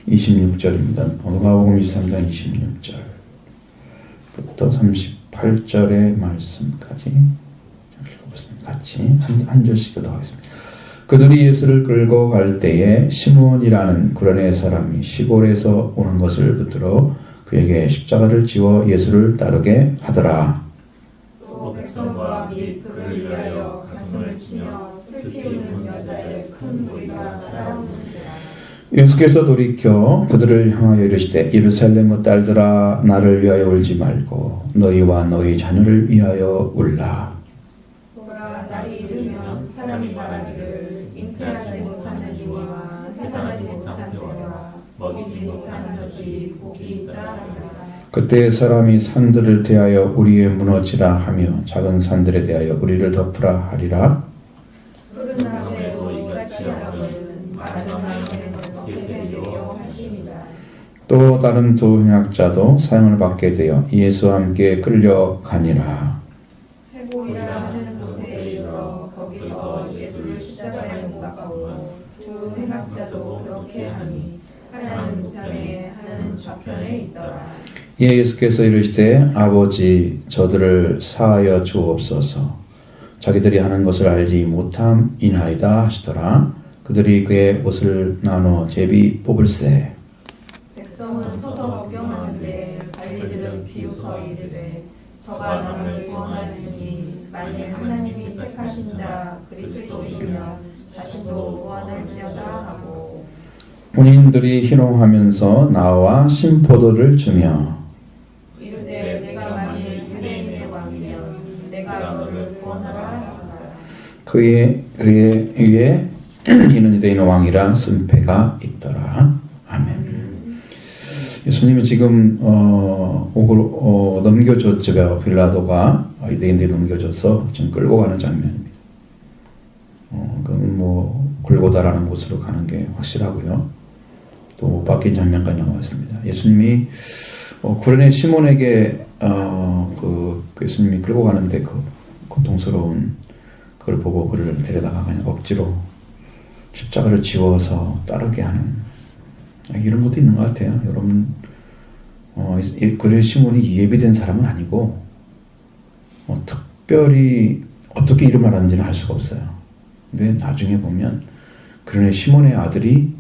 26절입니다. 누가복음 23장 26절부터 38절의 말씀까지 읽어보겠습니다. 같이 한 절씩 읽어보겠습니다. 그들이 예수를 끌고 갈 때에 시몬이라는 구레네 사람이 시골에서 오는 것을 붙들어 그에게 십자가를 지워 예수를 따르게 하더라. 또 백성과 및 그를 위하여 가슴을 치며 슬피 우는 여자의 큰 무리가 따라오는지라. 예수께서 돌이켜 그들을 향하여 이르시되 예루살렘의 딸들아 나를 위하여 울지 말고 너희와 너희 자녀를 위하여 울라. 보라 날이 이르면 사람이 말하기를 잉태하지 못하는 이와 생산하지 못한 때와 먹이지 못하는 젖이 복이 있다 하리라. 그때 사람이 산들을 대하여 우리에 무너지라 하며 작은 산들에 대하여 우리를 덮으라 하리라. 푸른 나무에도 이같이 하거든 마른 나무에도 먹게 되리요 하시니라. 또 다른 두 행악자도 사형을 받게 되어 예수와 함께 끌려가니라. 해골이라 하는 곳에 이르러 거기서 예수를 십자가에 못 박고 두 행악자도 그렇게 하니 하나는 우편에 하나는 좌편에 있더라. 예수께서 이르시되 아버지 저들을 사하여 주옵소서 자기들이 하는 것을 알지 못함이나이다 하시더라. 그들이 그의 옷을 나눠 제비 뽑을세. 백성은 서서 구경하는데 관리들은 비웃어 이르되 저가 남을 구원하시니 만일 하나님이 택하신 자 그리스도이면 자신도 구원할지어다 하고 군인들이 희롱하면서 나와 신포도를 주며 이르되 내가 만일 유대인의 왕이면 내가 너를 구원하라 하라. 그의 위에 이는 유대인의 왕이라 쓴패가 있더라. 아멘. 예수님이 지금 옥으로 넘겨줬죠. 빌라도가 유대인들이 넘겨줘서 지금 끌고 가는 장면입니다. 그건 뭐 골고다라는 곳으로 가는 게 확실하고요. 또 못 박힌 장면까지 나와 있습니다. 예수님이 구레네 시몬에게 그 예수님이 끌고 가는데 그 고통스러운 그걸 보고 그를 데려다가 그냥 억지로 십자가를 지워서 따르게 하는 이런 것도 있는 것 같아요. 여러분 구레네 시몬이 예비된 사람은 아니고 특별히 어떻게 이름을 알았는지는 알 수가 없어요. 근데 나중에 보면 구레네 시몬의 아들이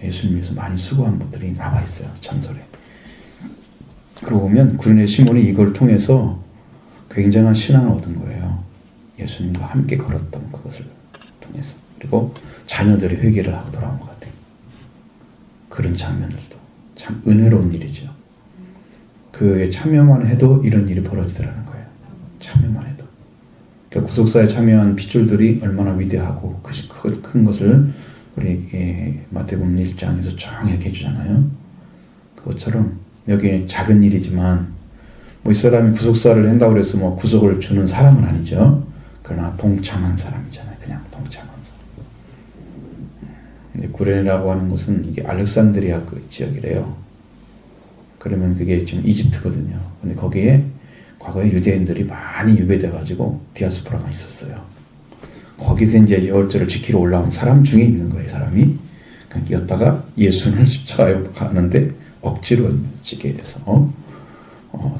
예수님 위해서 많이 수고한 것들이 나와 있어요. 전설에. 그러고 보면 구레네 시몬이 이걸 통해서 굉장한 신앙을 얻은 거예요. 예수님과 함께 걸었던 그것을 통해서. 그리고 자녀들이 회개를 하고 돌아온 것 같아요. 그런 장면들도 참 은혜로운 일이죠. 그에 참여만 해도 이런 일이 벌어지더라는 거예요. 참여만 해도. 그러니까 구속사에 참여한 핏줄들이 얼마나 위대하고 큰 것을 우리 마태복음 1장에서 쭉 얘기해 주잖아요. 그것처럼 여기 작은 일이지만 뭐 이 사람이 구속사를 한다고 해서 뭐 구속을 주는 사람은 아니죠. 그러나 동참한 사람이잖아요. 그냥 동참한 사람. 근데 구레네라고 하는 곳은 이게 알렉산드리아 그 지역이래요. 그러면 그게 지금 이집트거든요. 근데 거기에 과거에 유대인들이 많이 유배돼가지고 디아스포라가 있었어요. 거기서 이제 유월절을 지키러 올라온 사람 중에 있는 거예요, 사람이. 그러니까 였다가 예수를 십자가에 가는데 억지로 지게 해서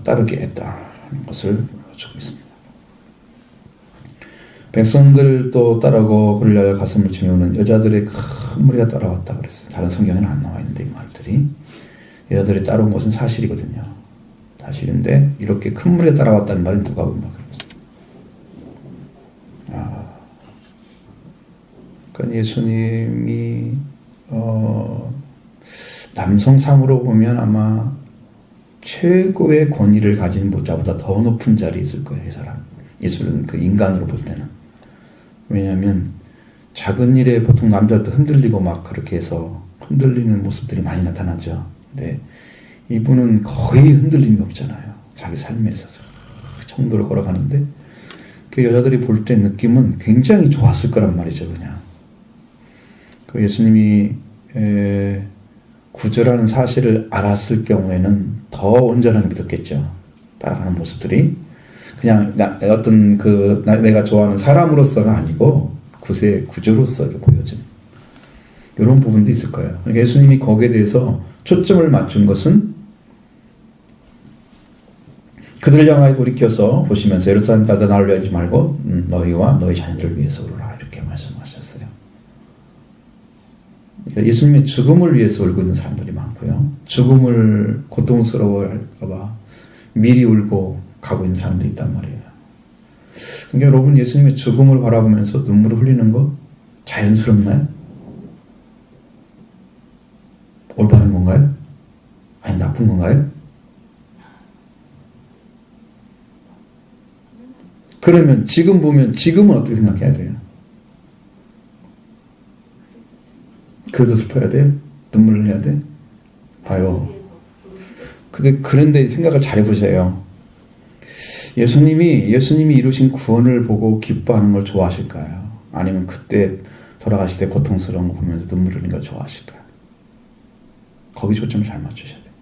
따르게 했다는 것을 보여주고 있습니다. 백성들도 따르고 그를 위하여 가슴을 치며 우는 여자들의 큰 무리가 따라왔다 그랬어요. 다른 성경에는 안 나와 있는데 이 말들이. 여자들이 따라온 것은 사실이거든요. 사실인데 이렇게 큰 무리가 따라왔다는 말은 누가 보면 그랬어요. 그러니까 예수님이 남성상으로 보면 아마 최고의 권위를 가진 모자보다 더 높은 자리에 있을 거예요. 이 사람. 예수는 그 인간으로 볼 때는. 왜냐하면 작은 일에 보통 남자도 흔들리고 막 그렇게 해서 흔들리는 모습들이 많이 나타나죠. 근데 이분은 거의 흔들림이 없잖아요. 자기 삶에서 정도로 걸어가는데 그 여자들이 볼 때 느낌은 굉장히 좋았을 거란 말이죠. 그냥 그 예수님이 구주라는 사실을 알았을 경우에는 더 온전하게 믿었겠죠. 따라가는 모습들이 그냥 어떤 내가 좋아하는 사람으로서가 아니고 구주로서 보여진. 이런 부분도 있을 거예요. 그러니까 예수님이 거기에 대해서 초점을 맞춘 것은 그들을 향하여 돌이켜서 보시면서 예루살렘 딸다 나를 위하지 말고 너희와 너희 자녀들을 위해서 울어라 이렇게 말씀하셨어요. 그러니까 예수님의 죽음을 위해서 울고 있는 사람들이 많고요. 죽음을 고통스러워할까 봐 미리 울고 가고 있는 사람들이 있단 말이에요. 그러니까 여러분 예수님의 죽음을 바라보면서 눈물을 흘리는 거 자연스럽나요? 올바른 건가요? 아니 나쁜 건가요? 그러면 지금 보면 지금은 어떻게 생각해야 돼요? 그래도 슬퍼야 돼요? 눈물을 흘려야 돼? 봐요. 그런데 생각을 잘 해보세요. 예수님이 이루신 구원을 보고 기뻐하는 걸 좋아하실까요? 아니면 그때 돌아가실 때 고통스러운 거 보면서 눈물 흘리는 걸 좋아하실까요? 거기 초점을 잘 맞추셔야 돼요.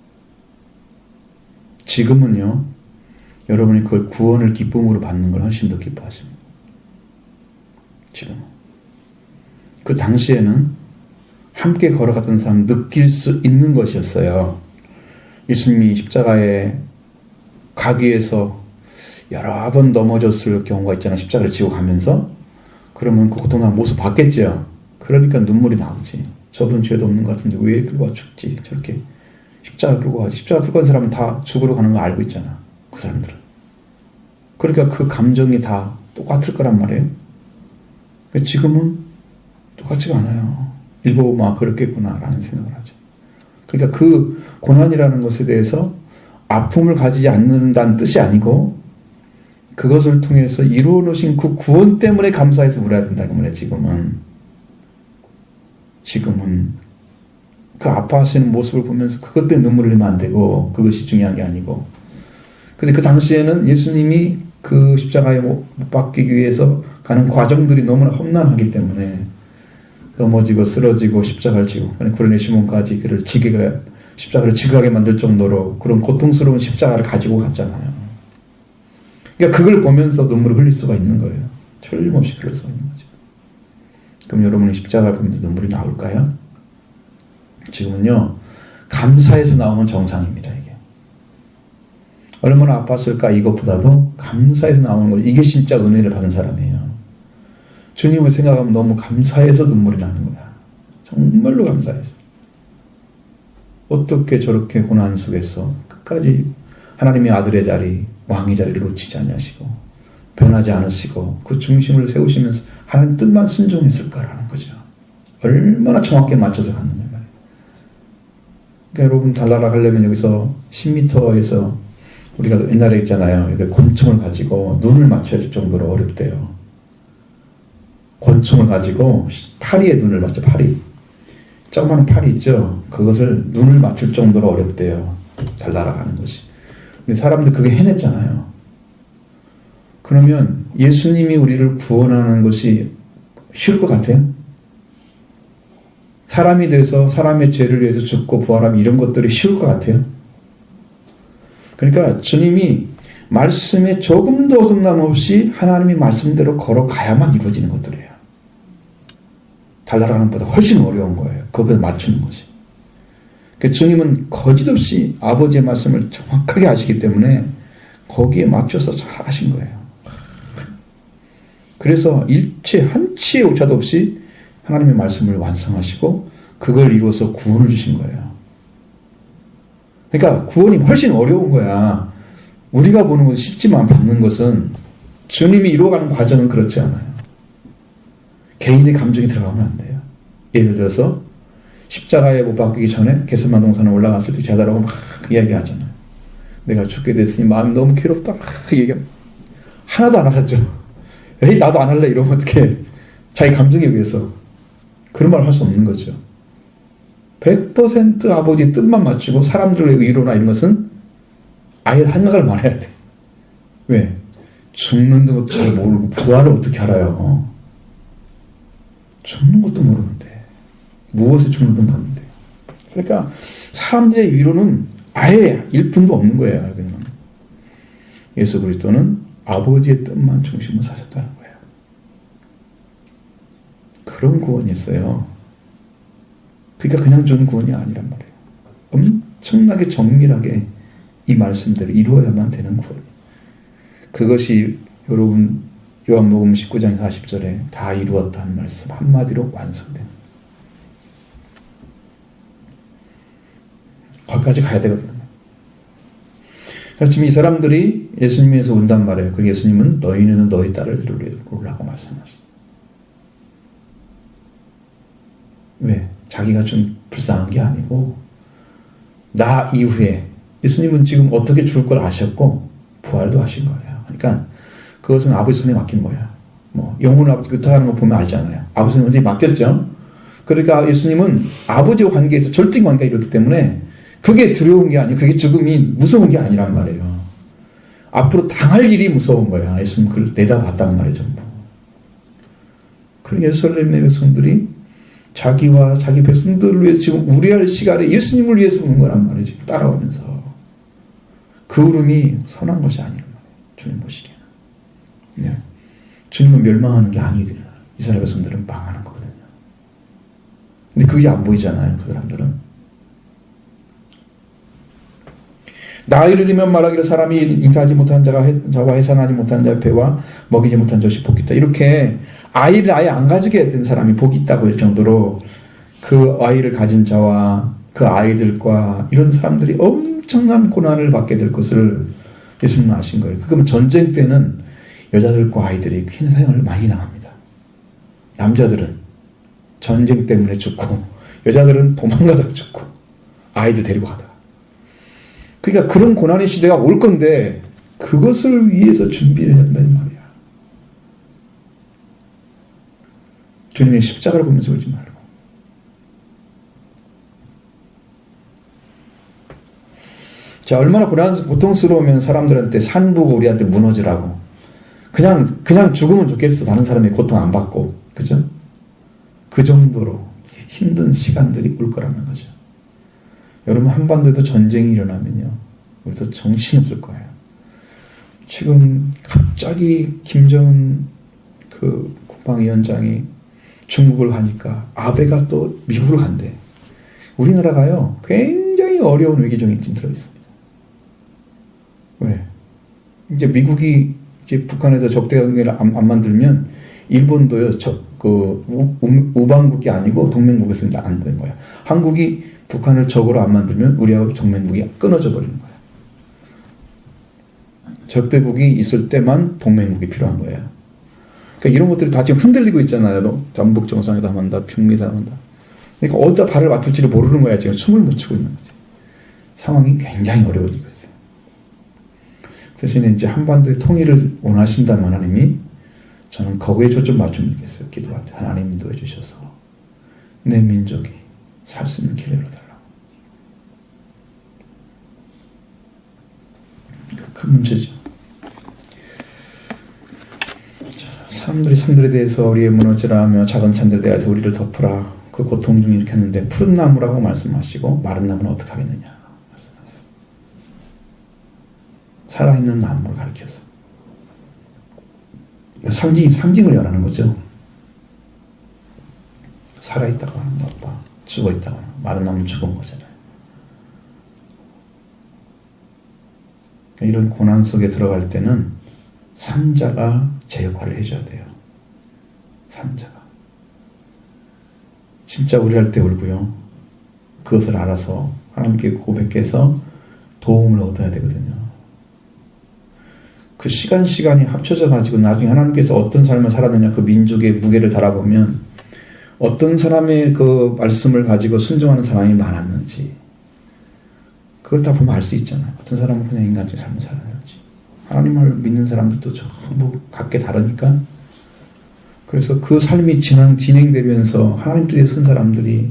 지금은요, 여러분이 그걸 구원을 기쁨으로 받는 걸 훨씬 더 기뻐하십니다. 지금은. 그 당시에는 함께 걸어갔던 사람 느낄 수 있는 것이었어요. 예수님이 십자가에 가기 위해서 여러 번 넘어졌을 경우가 있잖아요. 십자가를 지고 가면서. 그러면 그 고통당한 모습 봤겠죠. 그러니까 눈물이 나오지. 저분 죄도 없는 것 같은데 왜 끌고 와 죽지? 저렇게 십자가 끌고 가지. 십자가 끌고 간 사람은 다 죽으러 가는 거 알고 있잖아. 그 사람들은. 그러니까 그 감정이 다 똑같을 거란 말이에요. 지금은 똑같지가 않아요. 일고 그렇겠구나라는 생각을 하죠. 그러니까 그 고난이라는 것에 대해서 아픔을 가지지 않는다는 뜻이 아니고 그것을 통해서 이루어 놓으신 그 구원 때문에 감사해서 울어야 된다는 말이에요. 지금은 그 아파하시는 모습을 보면서 그것 때문에 눈물을 흘리면 안 되고 그것이 중요한 게 아니고 근데 그 당시에는 예수님이 그 십자가에 못 박히기 위해서 가는 과정들이 너무나 험난하기 때문에 넘어지고 쓰러지고 십자가를 지고 구레네 시몬까지 그를 십자가를 지그하게 만들 정도로 그런 고통스러운 십자가를 가지고 갔잖아요. 그러니까 그걸 보면서 눈물을 흘릴 수가 있는 거예요. 틀림없이 그럴 수가 있는 거죠. 그럼 여러분이 십자가를 보면서 눈물이 나올까요? 지금은요, 감사해서 나오는 정상입니다, 이게. 얼마나 아팠을까 이것보다도 감사해서 나오는 거죠. 이게 진짜 은혜를 받은 사람이에요. 주님을 생각하면 너무 감사해서 눈물이 나는 거야. 정말로 감사해서. 어떻게 저렇게 고난 속에서 끝까지 하나님의 아들의 자리, 왕의 자리를 놓치지 않으시고 변하지 않으시고 그 중심을 세우시면서 하나님 뜻만 순종했을까라는 거죠. 얼마나 정확하게 맞춰서 갔느냐 말이에요. 그러니까 여러분 달나라 가려면 여기서 10m에서 우리가 옛날에 있잖아요. 권총을 가지고 눈을 맞춰야 될 정도로 어렵대요. 권총을 가지고 파리에 눈을 맞춰. 파리. 조그마한 파리 있죠. 그것을 눈을 맞출 정도로 어렵대요. 달나라 가는 것이. 근데 사람들 그게 해냈잖아요. 그러면 예수님이 우리를 구원하는 것이 쉬울 것 같아요? 사람이 돼서 사람의 죄를 위해서 죽고 부활하면 이런 것들이 쉬울 것 같아요? 그러니까 주님이 말씀에 조금도 어긋남 없이 하나님의 말씀대로 걸어가야만 이루어지는 것들이에요. 달나라는 것보다 훨씬 어려운 거예요. 그걸 맞추는 것이. 그러니까 주님은 거짓없이 아버지의 말씀을 정확하게 아시기 때문에 거기에 맞춰서 잘 하신 거예요. 그래서 일체 한 치의 오차도 없이 하나님의 말씀을 완성하시고 그걸 이루어서 구원을 주신 거예요. 그러니까 구원이 훨씬 어려운 거야. 우리가 보는 것은 쉽지만 받는 것은 주님이 이루어가는 과정은 그렇지 않아요. 개인의 감정이 들어가면 안 돼요. 예를 들어서 십자가에 못 박히기 전에 겟세마네 동산에 올라갔을 때 제자라고 막 이야기하잖아요. 내가 죽게 됐으니 마음이 너무 괴롭다. 막 얘기하면 하나도 안 알았죠. 에이 나도 안 할래 이러면 어떡해. 자기 감정에 의해서 그런 말 할 수 없는 거죠. 100% 아버지 뜻만 맞추고 사람들의 의로나 이런 것은 아예 생각을 말해야 돼. 왜? 죽는 것도 잘 모르고 부활을 어떻게 알아요? 죽는 것도 모르는데 무엇에 죽는지 모르는데. 그러니까 사람들의 위로는 아예 1분도 없는 거예요. 예수 그리스도는 아버지의 뜻만 중심으로 사셨다는 거예요. 그런 구원이 있어요. 그러니까 그냥 준 구원이 아니란 말이에요. 엄청나게 정밀하게 이 말씀대로 이루어야만 되는 구원이에요. 그것이 여러분 요한복음 19장 40절에 다 이루었다는 말씀 한마디로 완성된, 거기까지 가야 되거든요. 그러니까 지금 이 사람들이 예수님에서 온단 말이에요. 그 예수님은 너희는 너희 딸을 이루라고 말씀하셨어요. 왜? 자기가 좀 불쌍한 게 아니고 나 이후에 예수님은 지금 어떻게 죽을 걸 아셨고 부활도 하신 거예요. 그러니까 그것은 아버지 손에 맡긴 거예요. 뭐 영혼을 아버지 의탁하는 거 보면 알잖아요. 아버지 손에 언제 맡겼죠. 그러니까 예수님은 아버지와 관계에서 절대 관계가 이렇기 때문에 그게 두려운 게 아니고 그게 죽음이 무서운 게 아니란 말이에요. 앞으로 당할 일이 무서운 거야. 예수님 그걸 내다봤단 말이에요. 전부. 그런 예루살렘의 백성들이 자기와 자기 백성들을 위해서 지금 우려할 시간에 예수님을 위해서 오는 거란 말이에요. 지금 따라오면서. 그 울음이 선한 것이 아니란 말이에요. 주님 보시기에는. 네. 주님은 멸망하는 게 아니더라. 이스라엘 백성들은 망하는 거거든요. 근데 그게 안 보이잖아요. 그 사람들은. 나이를 들면 말하기를 사람이 잉태하지 못한 자와 해산하지 못한 자의 배와 먹이지 못한 젖이 복이 있다. 이렇게 아이를 아예 안 가지게 된 사람이 복이 있다고 할 정도로 그 아이를 가진 자와 그 아이들과 이런 사람들이 엄청난 고난을 받게 될 것을 예수님은 아신 거예요. 그러면 전쟁 때는 여자들과 아이들이 희생을 많이 당합니다. 남자들은 전쟁 때문에 죽고 여자들은 도망가다가 죽고 아이들 데리고 가다가. 그러니까 그런 고난의 시대가 올 건데 그것을 위해서 준비를 한다는 말이야. 주님의 십자가를 보면서 울지 말고. 자, 얼마나 고통스러우면 사람들한테 산 보고 우리한테 무너지라고. 그냥 죽으면 좋겠어. 다른 사람이 고통 안 받고. 그죠? 그 정도로 힘든 시간들이 올 거라는 거죠. 여러분 한반도에도 전쟁이 일어나면요. 우리도 정신없을 거예요. 지금 갑자기 김정은 그 국방위원장이 중국을 가니까 아베가 또 미국을 간대. 우리나라가요. 굉장히 어려운 위기종이 지금 들어있습니다. 왜? 이제 미국이 이제 북한에다 적대 관계를 안 만들면 일본도요. 우방국이 아니고 동맹국에서 안 되는 거예요. 한국이 북한을 적으로 안 만들면 우리하고 동맹국이 끊어져 버리는 거예요. 적대국이 있을 때만 동맹국이 필요한 거예요. 그러니까 이런 것들이 다 지금 흔들리고 있잖아요. 전북 정상회담 한다, 북미담 한다. 그러니까 어디다 발을 맞출지를 모르는 거야. 지금 숨을 못 쉬고 있는 거지. 상황이 굉장히 어려워지고 있어요. 대신에 이제 한반도의 통일을 원하신다면 하나님이 저는 거기에 초점 맞추면 좋겠어요. 기도할 때 하나님 인도해 주셔서 내 민족이 살 수 있는 길을 열어달라고. 큰 문제죠. 사람들이 산들에 대해서 우리의 무너지라 하며 작은 산들에 대해서 우리를 덮으라. 그 고통 중에 이렇게 했는데 푸른 나무라고 말씀하시고 마른 나무는 어떻게 하겠느냐 말씀하셨어요. 살아있는 나무를 가리켜서 상징을 말하는 거죠. 살아있다고 하는 것과 죽어있다고 하는 것. 마른 나무는 죽은 거잖아요. 이런 고난 속에 들어갈 때는 산자가 제 역할을 해줘야 돼요. 산자가. 진짜 우리 할 때 울고요. 그것을 알아서 하나님께 고백해서 도움을 얻어야 되거든요. 그 시간이 합쳐져 가지고 나중에 하나님께서 어떤 삶을 살았느냐 그 민족의 무게를 달아보면 어떤 사람의 그 말씀을 가지고 순종하는 사람이 많았는지 그걸 다 보면 알 수 있잖아요. 어떤 사람은 그냥 인간적인 삶을 살았는지. 하나님을 믿는 사람들도 전부 각기 다르니까 그래서 그 삶이 진행되면서 하나님 뜻에 쓴 사람들이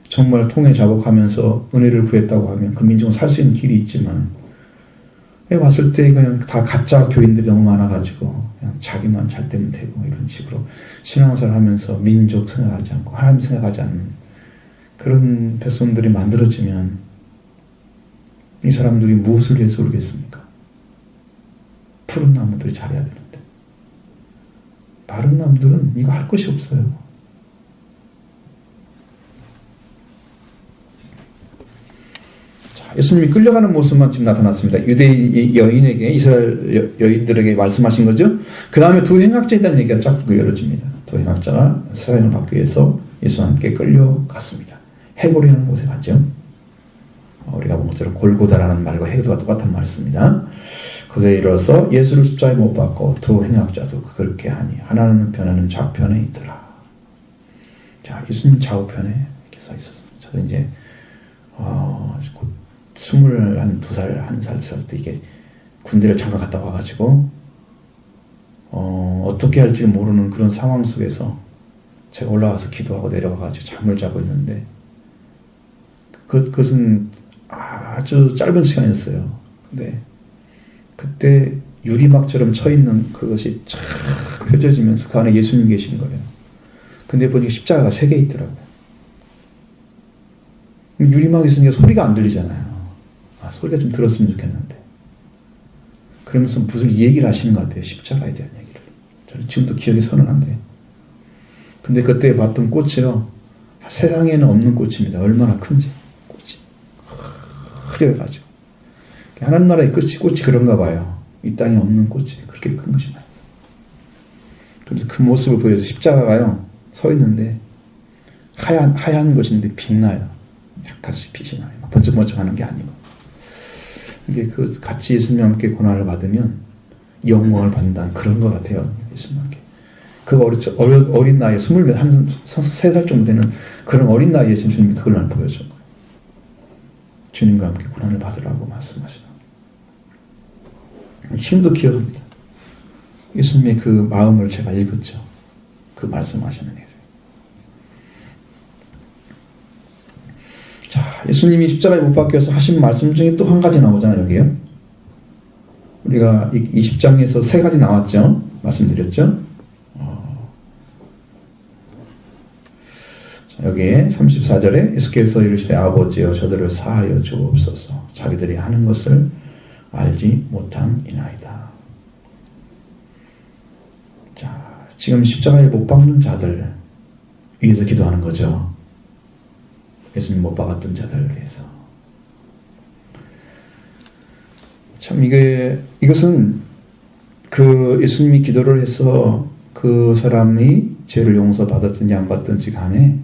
정말 통해 자복하면서 은혜를 구했다고 하면 그 민족은 살 수 있는 길이 있지만 왔을 때 그냥 다 가짜 교인들이 너무 많아가지고 그냥 자기만 잘 되면 되고 이런 식으로 신앙생활 하면서 민족 생각하지 않고 하나님 생각하지 않는 그런 백성들이 만들어지면 이 사람들이 무엇을 위해서 울겠습니까? 푸른 나무들이 자라야 되는데 마른 나무들은 이거 할 것이 없어요. 예수님이 끌려가는 모습만 지금 나타났습니다. 유대인 여인에게, 이스라엘 여인들에게 말씀하신 거죠. 그 다음에 두 행악자에 대한 얘기가 쫙 열어집니다. 두 행악자가 사형을 받기 위해서 예수와 함께 끌려갔습니다. 해골이라는 곳에 갔죠. 우리가 본 것처럼 골고다라는 말과 해골과 똑같은 말씀입니다. 그곳에 이르러서 예수를 십자가에 못 박고 두 행악자도 그렇게 하니 하나는 편에는 좌편에 있더라. 자, 예수님 좌우편에 이렇게 서 있었습니다. 저도 이제 곧 22살, 1살 때 이게 군대를 잠깐 갔다 와가지고 어떻게 할지 모르는 그런 상황 속에서 제가 올라와서 기도하고 내려와가지고 잠을 자고 있는데 그것은 아주 짧은 시간이었어요. 근데 그때 유리막처럼 쳐있는 그것이 쫙 펼쳐지면서 그 안에 예수님 계신 거예요. 근데 보니까 십자가가 3개 있더라고요. 유리막이 있으니까 소리가 안 들리잖아요. 소리가 좀 들었으면 좋겠는데. 그러면서 무슨 얘기를 하시는 것 같아요. 십자가에 대한 얘기를. 저는 지금도 기억이 선언한데. 근데 그때 봤던 꽃이요. 세상에는 없는 꽃입니다. 얼마나 큰지. 꽃이. 흐려가지고. 하나님 나라의 꽃이 그런가 봐요. 이 땅에 없는 꽃이 그렇게 큰 것이 많았어요. 그래서 그 모습을 보여서 십자가가요. 서 있는데 하얀 것인데 빛나요. 약간씩 빛이 나요. 번쩍번쩍하는 게 아니고. 이게 같이 예수님과 함께 고난을 받으면 영광을 받는다는 그런 것 같아요. 예수님과 함께. 어린 나이에 23살 정도 되는 그런 어린 나이에 주님이 그걸 보여준 거예요. 주님과 함께 고난을 받으라고 말씀하시고. 지금도 기억합니다. 예수님의 그 마음을 제가 읽었죠. 그 말씀하시는 일을. 자, 예수님이 십자가에 못 박혀서 하신 말씀 중에 또 한 가지 나오잖아요, 여기요. 우리가 20장에서 3가지 나왔죠. 말씀드렸죠. 자, 여기에 34절에 예수께서 이르시되 아버지여 저들을 사하여 주옵소서. 자기들이 하는 것을 알지 못함이나이다. 자, 지금 십자가에 못 박는 자들 위해서 기도하는 거죠. 예수님 못 박았던 자들을 위해서. 참 이것은 그 예수님이 기도를 해서 그 사람이 죄를 용서받았든지 안 받든지 간에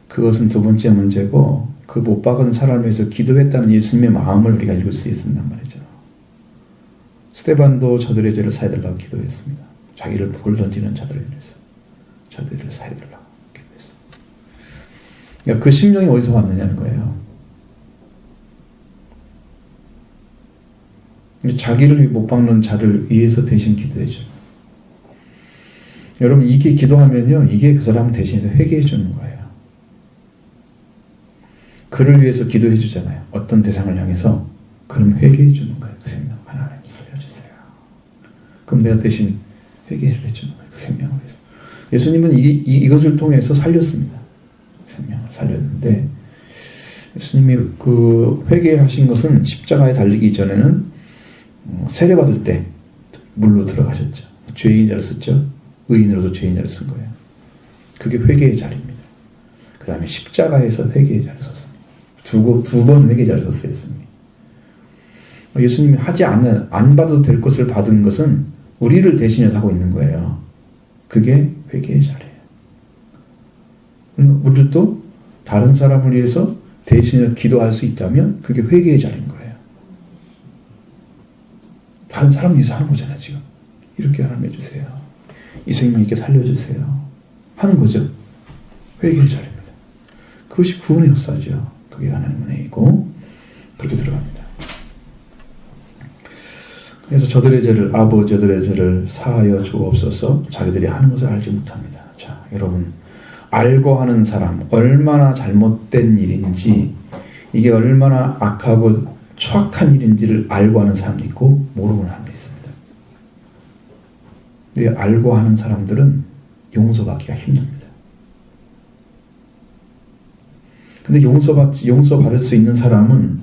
그것은 두 번째 문제고, 그 못 박은 사람을 위해서 기도했다는 예수님의 마음을 우리가 읽을 수 있단 말이죠. 스데반도 저들의 죄를 사해달라고 기도했습니다. 자기를 불 던지는 자들을 위해서 저들을 사해달라고 기도했습니다. 그러니까 그 심령이 어디서 왔느냐는 거예요. 자기를 못 박는 자를 위해서 대신 기도해줘요. 여러분, 이게 기도하면요, 이게 그 사람 대신해서 회개해 주는 거예요. 그를 위해서 기도해 주잖아요. 어떤 대상을 향해서. 그럼 회개해 주는 거예요. 그 생명 하나님 살려주세요. 그럼 내가 대신 회개를 해주는 거예요. 그 생명을 위해서. 예수님은 이것을 통해서 살렸습니다. 생명을 살렸는데, 예수님이 그 회개하신 것은 십자가에 달리기 전에는 세례받을 때 물로 들어가셨죠. 죄인 자를 썼죠. 의인으로서 죄인 자를 쓴 거예요. 그게 회개의 자리입니다. 그 다음에 십자가에서 회개의 자를 썼습니다. 두 번 회개의 자를 썼어요. 예수님이 안 받아도 될 것을 받은 것은 우리를 대신해서 하고 있는 거예요. 그게 회개의 자리예요. 우리도 다른 사람을 위해서 대신해 기도할 수 있다면 그게 회개의 자리인 거예요. 다른 사람을 위해서 하는 거잖아요, 지금. 이렇게 하나님 해주세요. 이 생명 있게 살려주세요. 하는 거죠. 회개의 자리입니다. 그것이 구원의 역사죠. 그게 하나님의 은혜이고, 그렇게 들어갑니다. 그래서 저들의 죄를 사하여 주옵소서. 자기들이 하는 것을 알지 못합니다. 자, 여러분, 알고 하는 사람, 얼마나 잘못된 일인지, 이게 얼마나 악하고 추악한 일인지를 알고 하는 사람도 있고 모르고 하는 사람도 있습니다. 근데 알고 하는 사람들은 용서받기가 힘듭니다. 근데 용서받을 수 있는 사람은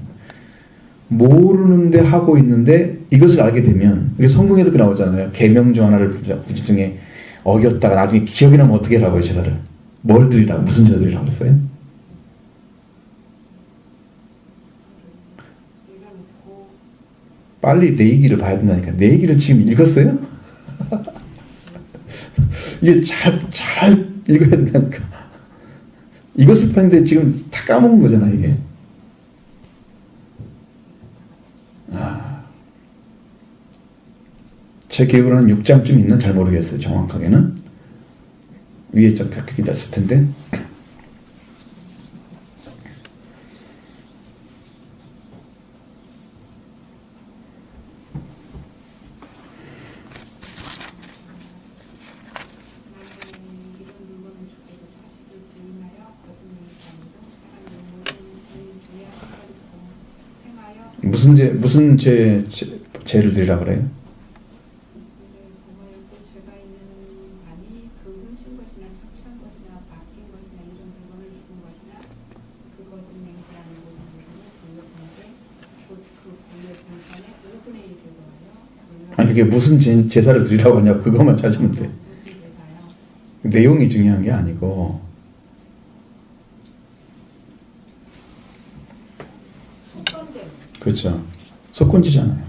모르는데 하고 있는데 이것을 알게 되면, 이게 성경에도 그 나오잖아요. 계명 중 하나를 중에 어겼다가 나중에 기억이 나면 어떻게 하라고요, 제사를? 뭘 드리라고? 무슨 제사 드리라고 했어요? 빨리 레위기를 봐야 된다니까. 레위기를 지금 읽었어요? 이게 잘 읽어야 된다니까. 이것을 파는데 지금 다 까먹은 거잖아, 이게. 제 기억으로는 6장쯤 있나 잘 모르겠어요. 정확하게는. 위에 쫙 그렇게 났을 텐데. 무슨 죄를 드리라 그래요? 아니 그게 무슨 제사를 드리라고 하냐고 그것만 찾으면 돼. 내용이 중요한 게 아니고 그렇죠. 속건지잖아요.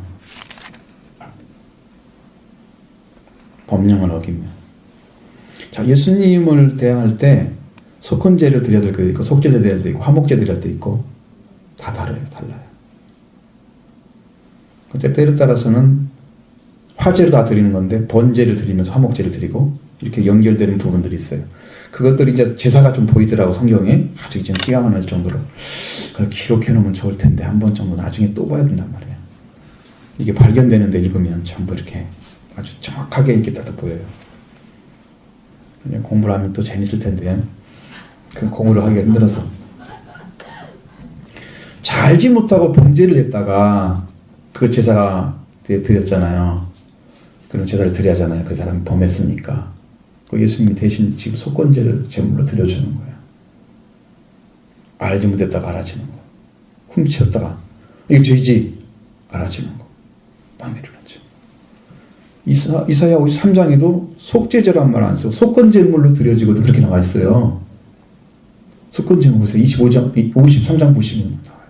법령을 어기면. 자, 예수님을 대항할 때 속건제를 드려야 될 때도 있고 속죄제 드려야 될 때도 있고 화목제 드려야 될 때도 있고 다 달라요. 근데 때에 따라서는 화제로 다 드리는 건데 번제를 드리면서 화목제를 드리고 이렇게 연결되는 부분들이 있어요. 그것들이 이제 제사가 좀 보이더라고 성경에. 아주 이제 기가 막힐 정도로. 그걸 기록해 놓으면 좋을 텐데 한 번 정도 나중에 또 봐야 된단 말이에요. 이게 발견되는데 읽으면 전부 이렇게 아주 정확하게 이렇게 딱 보여요. 그냥 공부를 하면 또 재밌을 텐데 그 공부를 하기가 힘들어서 잘 알지 못하고 범죄를 했다가 그 제사가 드렸잖아요. 그럼 제사를 드려야 하잖아요. 그 사람이 범했으니까. 그 예수님이 대신 지금 속건제를 제물로 드려주는 거예요. 알지 못했다가 알아지는 거. 훔쳤다가 이게 죄지 알아지는 거. 땅에 일어났죠. 이사야 53장에도 속죄제란 말 안 쓰고 속건제물로 드려지고도 그렇게 나와 있어요. 속건제물 보세요. 53장 보시면 나와요.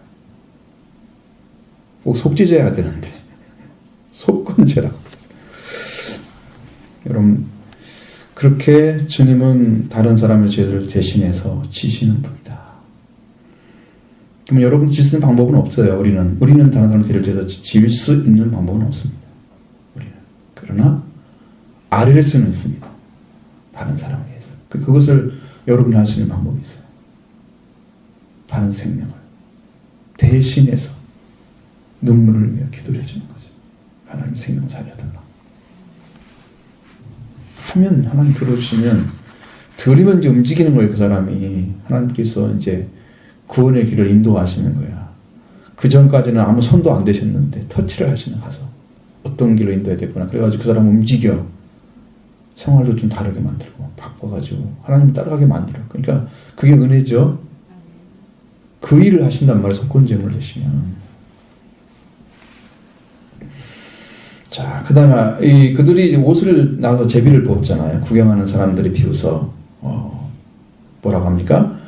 꼭 속죄제여야 되는데 속건제라고. 여러분 그렇게 주님은 다른 사람의 죄를 대신해서 지시는 분이다. 그럼 여러분 질 수 있는 방법은 없어요. 우리는 다른 사람의 죄를 대해서 지을 수 있는 방법은 없습니다. 우리는. 그러나 아뢰를 수는 있습니다. 다른 사람에 대해서. 그것을 여러분이 할 수 있는 방법이 있어요. 다른 생명을 대신해서 눈물을 위해 기도를 해주는 거죠. 하나님 생명 살려달라. 하면 하나님 들어주시면 들으면 이제 움직이는 거예요. 그 사람이. 하나님께서 이제 구원의 길을 인도하시는 거야. 그 전까지는 아무 손도 안 대셨는데 터치를 하시는 가서 어떤 길로 인도해야 되구나. 그래가지고 그 사람 움직여. 생활도 좀 다르게 만들고 바꿔가지고 하나님 따라가게 만들어. 그러니까 그게 은혜죠. 그 일을 하신단 말이에요. 속건제물 되시면. 자, 그 다음에 그들이 옷을 나와서 제비를 뽑잖아요. 구경하는 사람들이 비웃어 뭐라고 합니까?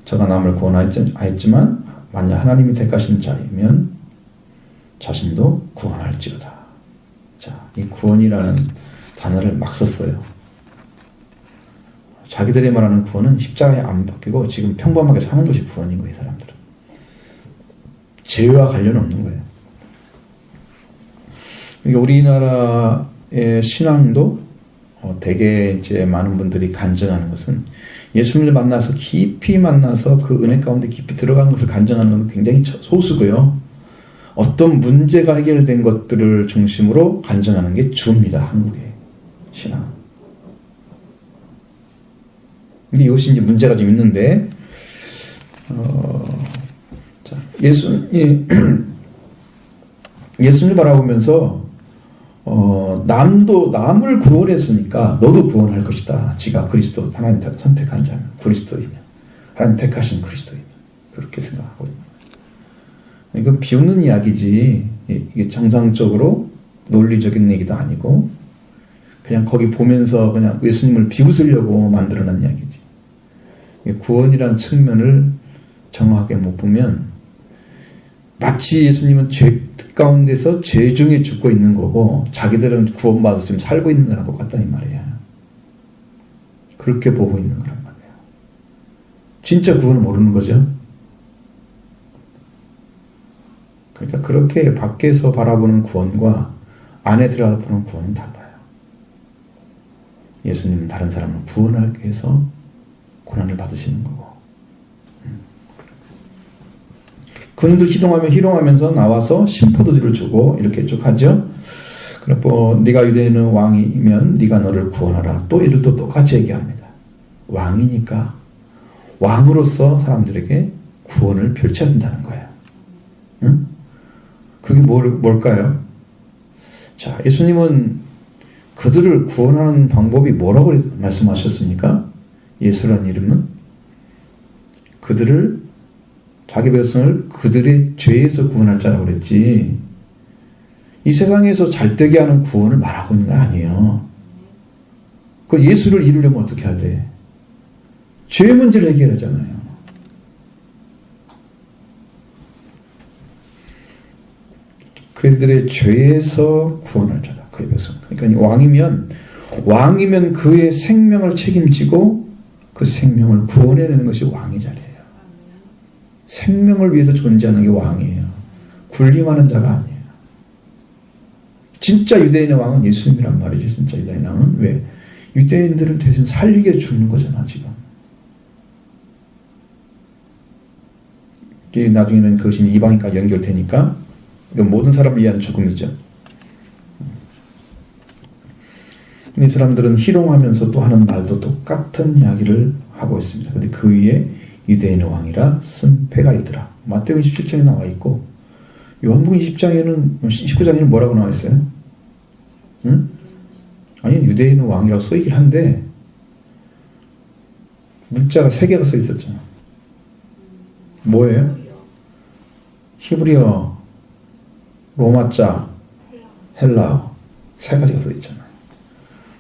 저가 남을 구원하였지만 만약 하나님이 택하신 자이면 자신도 구원할지어다. 자, 이 구원이라는 단어를 막 썼어요. 자기들이 말하는 구원은 십자가에 안 박히고 지금 평범하게 사는 것이 구원인 거예요. 이 사람들은. 죄와 관련 없는 거예요. 그러니까 우리나라의 신앙도 되게 이제 많은 분들이 간증하는 것은 예수님을 만나서 깊이 만나서 그 은혜 가운데 깊이 들어간 것을 간증하는 건 굉장히 소수고요. 어떤 문제가 해결된 것들을 중심으로 간증하는 게 주입니다. 한국의 신앙. 근데 이것이 이제 문제가 좀 있는데, 자, 예수님을 바라보면서 남을 구원했으니까 너도 구원할 것이다. 지가 그리스도 하나님 선택한 자면 그리스도이면 하나님 택하신 그리스도이면 그렇게 생각하거든요. 이건 비웃는 이야기지 이게 정상적으로 논리적인 얘기도 아니고 그냥 거기 보면서 그냥 예수님을 비웃으려고 만들어낸 이야기지. 구원이라는 측면을 정확하게 못 보면 마치 예수님은 죄 가운데서 죄 중에 죽고 있는 거고 자기들은 구원받아서 지금 살고 있는 거랑 똑같다는 말이에요. 그렇게 보고 있는 거란 말이에요. 진짜 구원을 모르는 거죠. 그러니까 그렇게 밖에서 바라보는 구원과 안에 들어가 보는 구원은 달라요. 예수님은 다른 사람을 구원하기 위해서 고난을 받으시는 거고, 그분들 희롱하면서 나와서 심포도주를 주고 이렇게 쭉 하죠. 그리고 네가 유대인의 왕이면 네가 너를 구원하라. 또 이를 또 똑같이 얘기합니다. 왕이니까 왕으로서 사람들에게 구원을 펼쳐야 된다는 거예요. 응? 그게 뭘까요? 자, 예수님은 그들을 구원하는 방법이 뭐라고 말씀하셨습니까? 예수라는 이름은 그들을, 자기 백성을 그들의 죄에서 구원할 자라고 그랬지, 이 세상에서 잘되게 하는 구원을 말하고 있는 거 아니에요. 그 예수를 이루려면 어떻게 해야 돼? 죄 문제를 해결하잖아요. 그들의 죄에서 구원할 자다. 그의 백성. 그러니까 왕이면 그의 생명을 책임지고 그 생명을 구원해내는 것이 왕의 자리예요. 생명을 위해서 존재하는 게 왕이에요. 군림하는 자가 아니에요. 진짜 유대인의 왕은 예수님이란 말이죠. 진짜 유대인의 왕은. 왜? 유대인들을 대신 살리게 죽는 거잖아, 지금. 나중에는 그것이 이방인까지 연결되니까 이건 모든 사람을 위한 죽음이죠. 이 사람들은 희롱하면서 또 하는 말도 똑같은 이야기를 하고 있습니다. 근데 그 위에 유대인의 왕이라 쓴 패가 있더라. 마태복음 27장에 나와 있고, 요한복음 19장에는 뭐라고 나와 있어요? 응? 아니, 유대인의 왕이라고 써있긴 한데 문자가 3개가 써 있었잖아. 뭐예요? 히브리어, 로마자, 헬라어 3가지가 써 있잖아.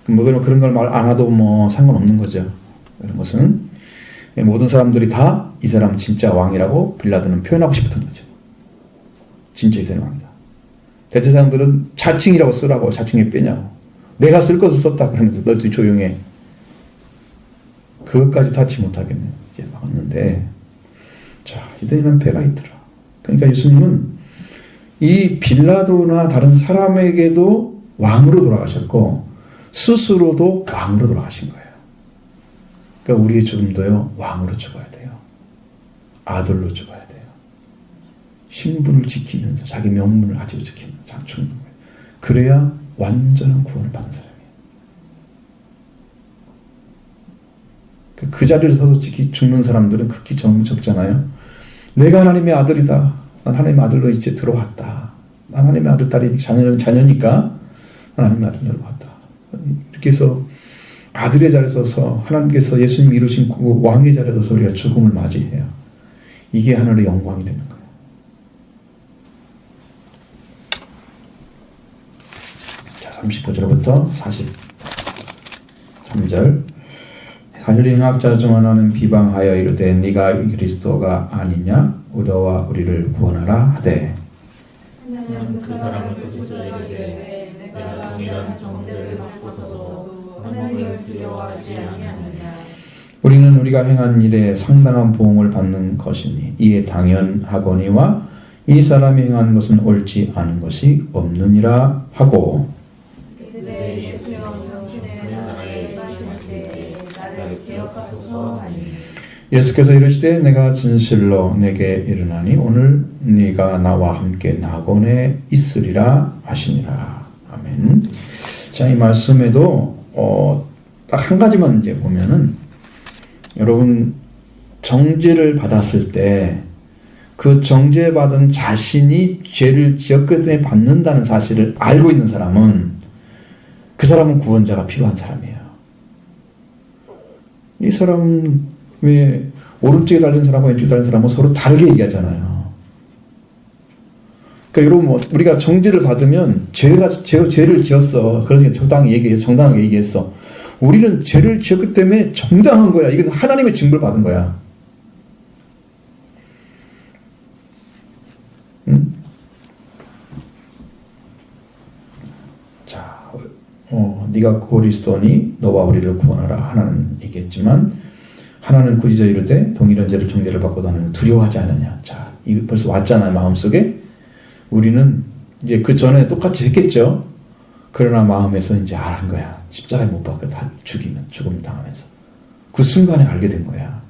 그런 걸 말 안 해도 상관없는 거죠. 이런 것은 모든 사람들이 다 이 사람 진짜 왕이라고 빌라도는 표현하고 싶었던 거죠. 진짜 이 사람 왕이다. 대제사장들은 자칭이라고 쓰라고, 자칭에 빼냐고. 내가 쓸 것을 썼다 그러면서 너희들 조용해. 그것까지 닿지 못하겠네. 이제 막았는데, 자, 유대인은 패가 있더라. 그러니까 예수님은 이 빌라도나 다른 사람에게도 왕으로 돌아가셨고 스스로도 왕으로 돌아가신 거예요. 그러니까 우리의 죽음도요, 왕으로 죽어야 돼요. 아들로 죽어야 돼요. 신분을 지키면서 자기 명분을 가지고 지키면서 죽는 거예요. 그래야 완전한 구원을 받는 사람이에요. 그 자리를 서서 죽는 사람들은 극히 적잖아요. 내가 하나님의 아들이다. 난 하나님의 아들로 이제 들어왔다. 난 하나님의 아들, 딸이 자녀니까 하나님의 아들로 왔다. 이렇게 해서 아들의 자리에 서서 하나님께서 예수님 이루신 그 왕의 자리에 서서 우리가 죽음을 맞이해요. 이게 하늘의 영광이 되는 거예요. 자, 39절부터 43절. 한림학자 중 하나는 비방하여 이르되 네가 그리스도가 아니냐 우리와 우리를 구원하라 하되, 하나님은 그 사람을 고쳐서 이르되 내가 동일한 정죄를 받고서도 하나님을 두려워하지 아니하느냐. 우리는 우리가 행한 일에 상당한 보응을 받는 것이니 이에 당연하거니와 이 사람이 행한 것은 옳지 않은 것이 없느니라 하고, 그때 예수여 당신의 나라에 임하실 때에 나를 기억하소서 하니. 예수께서 이르시되 내가 진실로 내게 이르나니 오늘 네가 나와 함께 낙원에 있으리라 하시니라. 아멘. 자, 이 말씀에도 딱 한 가지만 이제 보면은, 여러분 정죄를 받았을 때 그 정죄받은 자신이 죄를 지었기 때문에 받는다는 사실을 알고 있는 사람은 그 사람은 구원자가 필요한 사람이에요. 이 사람은 왜 오른쪽에 달린 사람과 왼쪽에 달린 사람은 서로 다르게 얘기하잖아요. 그러니까 여러분, 우리가 정죄를 받으면 죄를 지었어. 그러니까 정당하게 얘기했어. 우리는 죄를 지었기 때문에 정당한 거야. 이건 하나님의 징벌 받은 거야. 네가 그리스도니 너와 우리를 구원하라. 하나는 얘기했지만 하나는 굳이저 이르되 동일한 죄를 정죄를 받고도 하나는 두려워하지 않느냐. 자, 이거 벌써 왔잖아요. 마음속에. 우리는 이제 그 전에 똑같이 했겠죠. 그러나 마음에서 이제 아는 거야. 십자가에 못 박혀 죽음 당하면서. 그 순간에 알게 된 거야.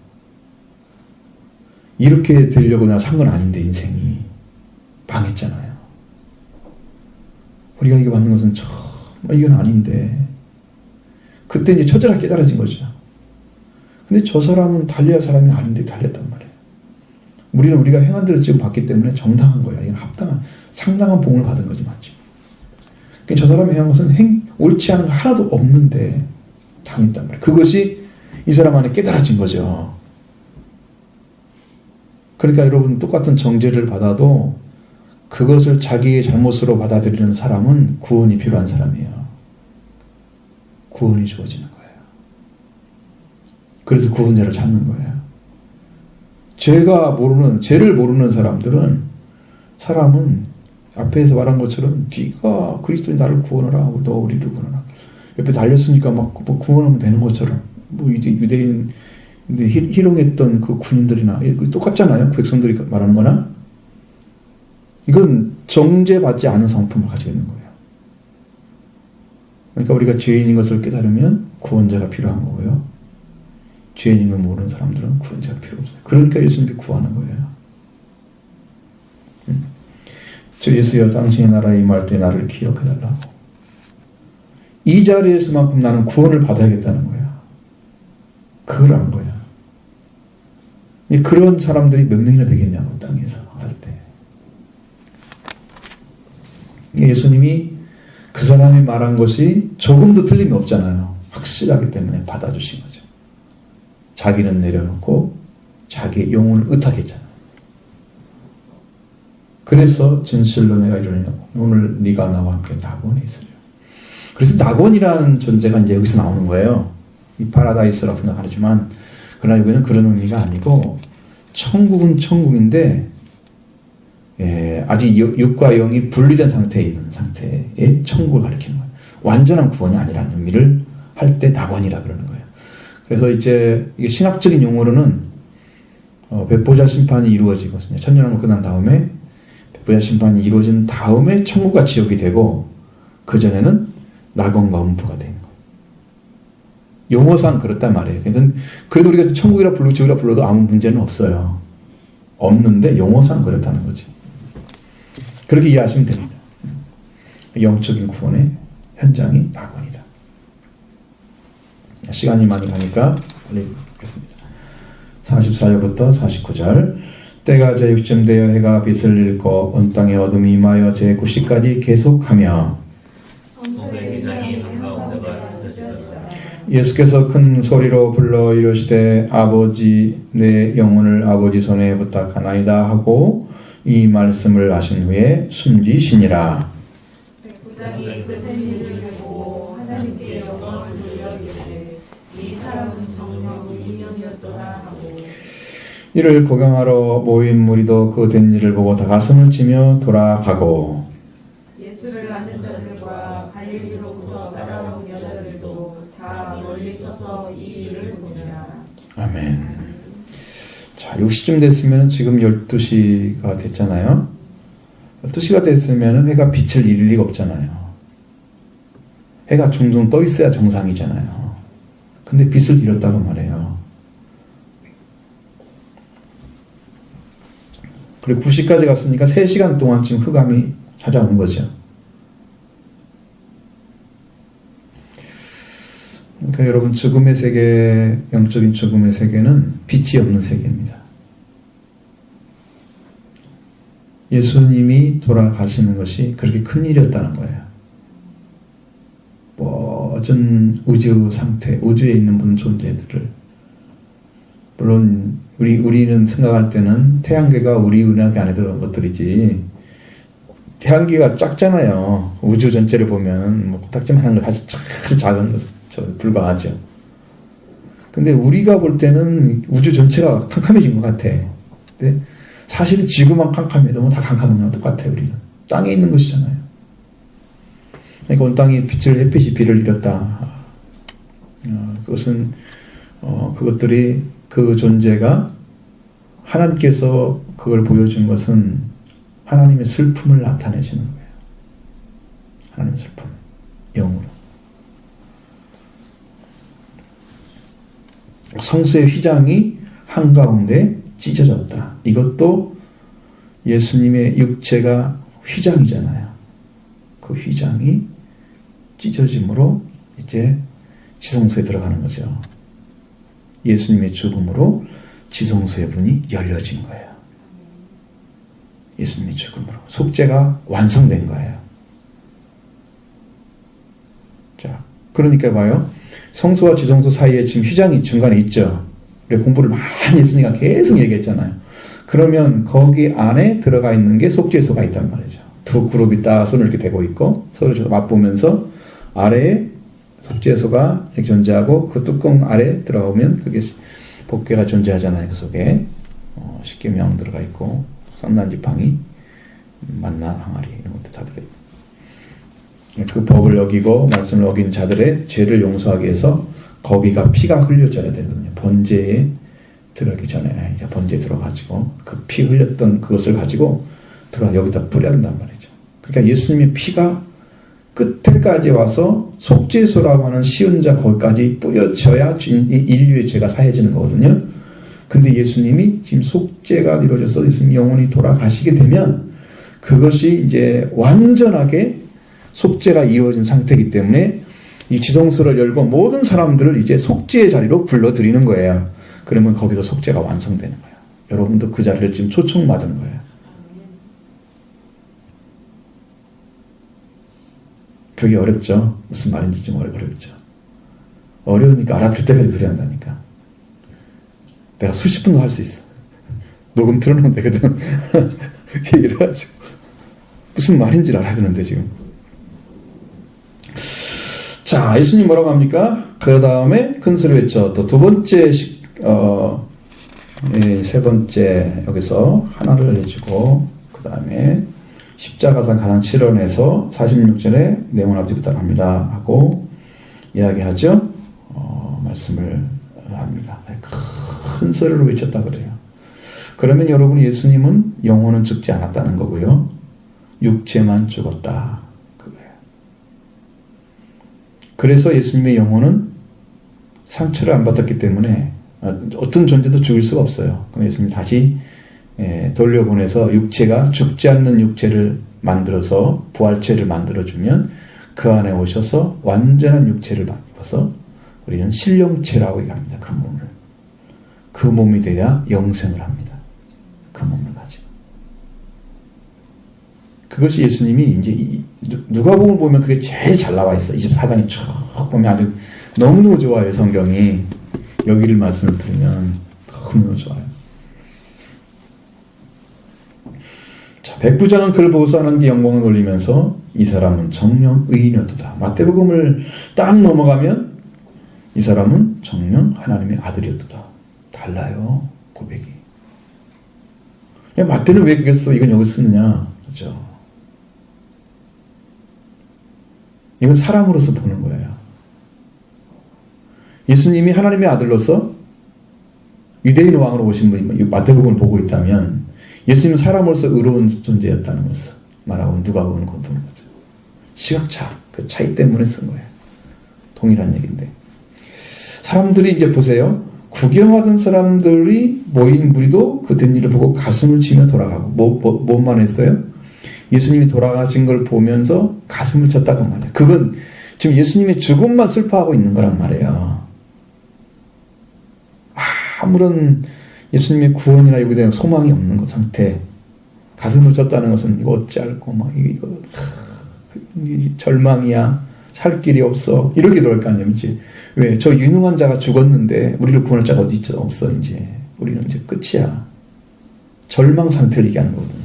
이렇게 되려고 나 산 건 아닌데 인생이 망했잖아요. 우리가 이거 받는 것은 정말 이건 아닌데 그때 이제 처절하게 깨달아진 거죠. 근데 저 사람은 달려야 사람이 아닌데 달렸단 말이에요. 우리는 우리가 행한 대로 지금 받기 때문에 정당한 거야. 이건 합당한 상당한 복을 받은 거지 맞지. 그러니까 저 사람이 행한 것은 옳지 않은 거 하나도 없는데 당했단 말이에요. 그것이 이 사람 안에 깨달아진 거죠. 그러니까 여러분 똑같은 정죄를 받아도 그것을 자기의 잘못으로 받아들이는 사람은 구원이 필요한 사람이에요. 구원이 주어지는 거예요. 그래서 구원자를 찾는 거예요. 죄를 모르는 사람은 앞에서 말한 것처럼 네가 그리스도인 나를 구원하라. 너 우리를 구원하라. 옆에 달렸으니까 막 구원하면 되는 것처럼 유대인 희롱했던 그 군인들이나 똑같잖아요. 그 백성들이 말하는 거나. 이건 정죄받지 않은 성품을 가지고 있는 거예요. 그러니까 우리가 죄인인 것을 깨달으면 구원자가 필요한 거고요. 죄인인 걸 모르는 사람들은 구원자가 필요 없어요. 그러니까 예수님이 구하는 거예요. 주 예수여 당신의 나라에 임할 때 나를 기억해달라고. 이 자리에서만큼 나는 구원을 받아야겠다는 거야. 그걸 안 거야. 그런 사람들이 몇 명이나 되겠냐고 땅에서 할 때. 예수님이 그 사람이 말한 것이 조금도 틀림이 없잖아요. 확실하기 때문에 받아주신 거죠. 자기는 내려놓고 자기의 영혼을 의탁했잖아요. 그래서 진실로 내가 이러냐고 오늘 네가 나와 함께 낙원에 있으려. 그래서 낙원이라는 존재가 이제 여기서 나오는 거예요. 이 파라다이스라고 생각하지만 그러나 여기는 그런 의미가 아니고 천국은 천국인데 아직 육과 영이 분리된 상태에 있는 상태의 천국을 가리키는 거예요. 완전한 구원이 아니라는 의미를 할 때 낙원이라 그러는 거예요. 그래서 이제 이게 신학적인 용어로는 백보자 심판이 이루어지거든요. 천년왕국 끝난 다음에 백보자 심판이 이루어진 다음에 천국과 지옥이 되고 그 전에는 낙원과 음부가 되는 거예요. 용어상 그렇단 말이에요. 그래도 우리가 천국이라 불러도 지옥이라 불러도 아무 문제는 없어요. 없는데 용어상 그렇다는 거지. 그렇게 이해하시면 됩니다. 영적인 구원의 현장이 낙원이다. 시간이 많이 가니까 빨리 보겠습니다. 44절부터 49절. 때가 제6쯤 되어 해가 빛을 잃고 온 땅에 어둠이 임하여 제9시까지 계속하며 예수께서 큰 소리로 불러 이르시되 아버지 내 영혼을 아버지 손에 부탁하나이다 하고 이 말씀을 하신 후에 숨지시니라. 백부장이 그 일을 보고 하나님께 영광을 돌려 이르되 이 사람은 정녕 운명이었더라 하고 이를 구경하러 모인 무리도 그 된 일을 보고 다 가슴을 치며 돌아가고 예수를 아는 자들과 갈릴리로부터 따라온 여자들도 다 멀리 서서 이 일을 보니라. 아멘. 자, 6시쯤 됐으면 지금 12시가 됐잖아요. 12시가 됐으면 해가 빛을 잃을 리가 없잖아요. 해가 둥둥 떠 있어야 정상이잖아요. 근데 빛을 잃었다고 말해요. 그리고 9시까지 갔으니까 3시간 동안 지금 흑암이 찾아온 거죠. 그러니까 여러분 죽음의 세계, 영적인 죽음의 세계는 빛이 없는 세계입니다. 예수님이 돌아가시는 것이 그렇게 큰 일이었다는 거예요. 모든 우주 상태, 우주에 있는 모든 존재들을 물론 우리는 생각할 때는 태양계가 우리 은하계 안에 들어간 것들이지 태양계가 작잖아요. 우주 전체를 보면 뭐 코딱지만 하는 거 사실 작은 것 불과하죠. 근데 우리가 볼 때는 우주 전체가 캄캄해진 것 같아. 근데 사실은 지구만 캄캄해도 다 캄캄한 거랑 똑같아. 우리는 땅에 있는 것이잖아요. 그러니까 온 땅이 빛을 햇빛이 비를 잃었다. 그것은 그것들이 그 존재가 하나님께서 그걸 보여준 것은 하나님의 슬픔을 나타내시는 거예요. 하나님의 슬픔, 영으로. 성소의 휘장이 한가운데 찢어졌다. 이것도 예수님의 육체가 휘장이잖아요. 그 휘장이 찢어짐으로 이제 지성소에 들어가는 거죠. 예수님의 죽음으로 지성소의 문이 열려진 거예요. 예수님의 죽음으로. 속죄가 완성된 거예요. 자, 그러니까 봐요. 성소와 지성소 사이에 지금 휘장이 중간에 있죠. 우리 공부를 많이 했으니까 계속 얘기했잖아요. 그러면 거기 안에 들어가 있는 게 속죄소가 있단 말이죠. 두 그룹이 딱 손을 이렇게 대고 있고 서로 맞보면서 아래에 속죄소가 이렇게 존재하고 그 뚜껑 아래 들어가면 그게 법궤가 존재하잖아요. 그 속에 십계명 들어가 있고 산난지팡이, 만나, 항아리 이런 것도 다 들어있고 그 법을 어기고 말씀을 어긴 자들의 죄를 용서하기 위해서 거기가 피가 흘려져야 되거든요. 번제에 들어가기 전에 이제 번제에 들어가지고 그 피 흘렸던 그것을 가지고 여기다 뿌려야 된단 말이죠. 그러니까 예수님의 피가 끝에까지 와서 속죄소라고 하는 시은자 거기까지 뿌려져야 인류의 죄가 사해지는 거거든요. 근데 예수님이 지금 속죄가 이루어져서 예수님 영혼이 돌아가시게 되면 그것이 이제 완전하게 속죄가 이루어진 상태이기 때문에 이 지성소를 열고 모든 사람들을 이제 속죄의 자리로 불러들이는 거예요. 그러면 거기서 속죄가 완성되는 거예요. 여러분도 그 자리를 지금 초청받은 거예요. 그게 어렵죠. 무슨 말인지 좀 어렵죠. 어려우니까 알아들 때까지 들어야 한다니까. 내가 수십 분도 할 수 있어. 녹음 틀어놓으면 되거든. 얘기를 해가지고. 무슨 말인지를 알아야 되는데 지금. 자, 예수님 뭐라고 합니까? 그 다음에 큰 소리로 외쳐. 또 두 번째 세 번째 여기서 하나를 해주고 그 다음에 십자가상 가장 7원에서 46절에 내용을 아버지 부탁합니다 하고 이야기하죠. 말씀을 합니다. 큰 소리로 외쳤다 그래요. 그러면 여러분 예수님은 영혼은 죽지 않았다는 거고요. 육체만 죽었다 그거예요. 그래서 예수님의 영혼은 상처를 안 받았기 때문에 어떤 존재도 죽일 수가 없어요. 그럼 예수님 다시 돌려보내서 육체가 죽지 않는 육체를 만들어서 부활체를 만들어주면 그 안에 오셔서 완전한 육체를 입어서 우리는 신령체라고 얘기합니다. 그 몸을. 그 몸이 돼야 영생을 합니다. 그 몸을 가지고. 그것이 예수님이 이제 누가복음을 보면 그게 제일 잘 나와 있어. 24장이 쭉 보면 아주 너무너무 좋아요. 성경이. 여기를 말씀을 들으면 너무너무 좋아요. 자, 백부장은 그를 보고서 하나님께 영광을 돌리면서 이 사람은 정령 의인이었도다. 마태복음을 딱 넘어가면 이 사람은 정령 하나님의 아들이었도다. 달라요. 고백이. 야, 마태는 왜 그게 써? 이건 여기 쓰느냐. 그렇죠? 이건 사람으로서 보는 거예요. 예수님이 하나님의 아들로서 유대인 왕으로 오신 분이 마태복음을 보고 있다면 예수님은 사람으로서 의로운 존재였다는 것을 말하고 누가복음을 보는 거죠. 시각차, 그 차이 때문에 쓴 거예요. 동일한 얘기인데. 사람들이 이제 보세요. 구경하던 사람들이 모인 무리도 그 된 일을 보고 가슴을 치며 돌아가고 뭐만 했어요? 예수님이 돌아가신 걸 보면서 가슴을 쳤다고 말이에요. 그건 지금 예수님의 죽음만 슬퍼하고 있는 거란 말이에요. 아무런 예수님의 구원이나 이거에 대한 소망이 없는 것 상태. 가슴을 쳤다는 것은 이거 어찌할꼬 막 이거 절망이야. 살 길이 없어. 이렇게 들어갈 거 아니에요. 이제 왜? 저 유능한 자가 죽었는데 우리를 구원할 자가 어디 있어? 없어. 이제 우리는 이제 끝이야. 절망 상태를 얘기하는 거거든요.